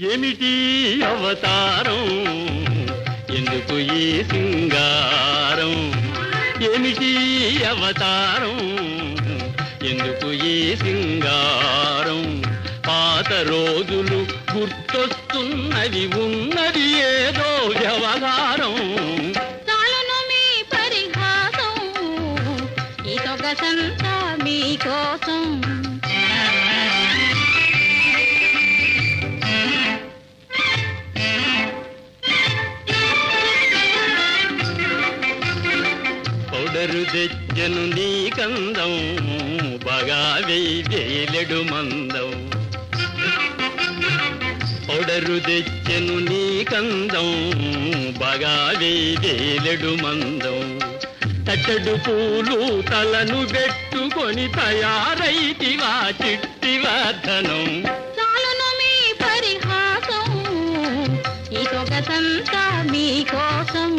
ఏమిటి అవతారం, ఎందుకు ఈ సింగారం? ఏమిటి అవతారం, ఎందుకు ఈ సింగారం? పాత రోజులు గుర్తొస్తున్నది, ఉన్నది ఏదో వ్యవహారం. చాలును మీ పరిహాసం, ఈ సొగసంతా మీకోసం. పౌడరు తెచ్చను నీ కందం, బాగా వేలెడు మందం. పౌడరు తెచ్చను నీ కందం, బాగా వేలెడు మందం. తట్టడు పూలు తలను పెట్టుకొని తయారైతివా చిట్టి వర్ధనం. చాలును మీ పరిహాసం, ఈ సొగసంతా మీకోసం.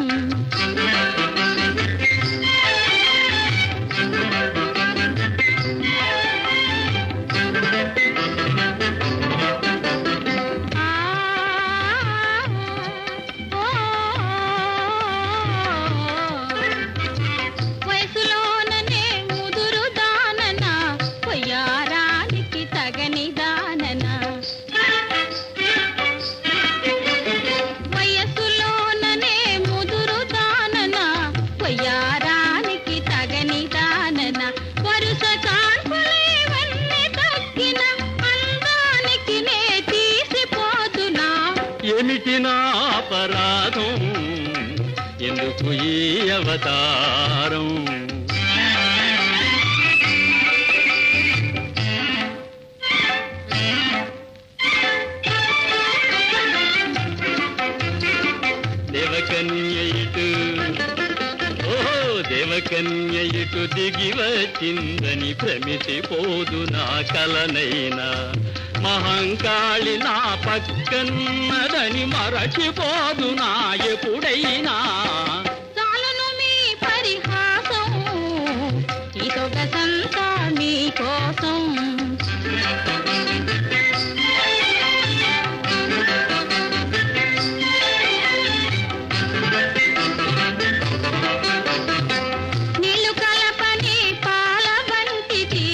వయసులోననే ముదురు దానన, పొయ్యారానికి తగని దానన. వయసులోననే ముదురు దానన, పొయ్యారానికి తగని దానన. వరుస కాన్పులేవన్నీ తగ్గిన, అందానికి నే తీసిపోతున్నా. ఏమిటి నా అపరాధం, ఎందుకు ఈ అవతారం? దేవకన్య ఇటు, ఓహో దేవకన్య ఇటు దిగి వచ్చిందని భ్రమిసిపోదు నా కలనైనా. మహంకాళి నా పక్కన్నదని మరచిపోదు నా ఎప్పుడైనా. చాలును మీ పరిహాసం, ఈ సొగసంతా మీకోసం. నీళ్లు కలపని పాల వంటిది,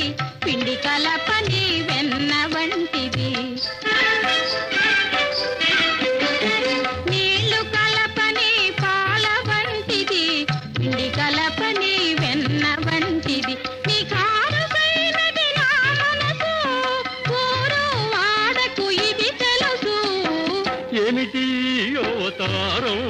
పిండి కలపని వెన్న వంటిది. నీళ్లు కలపని పాల వంటిది, పిండి కలపని వెన్న వంటిది. నీ కారుకైనది నా మనసు, ఊరు వాడకు ఇది తెలుసు. ఏమిటి అవతారం,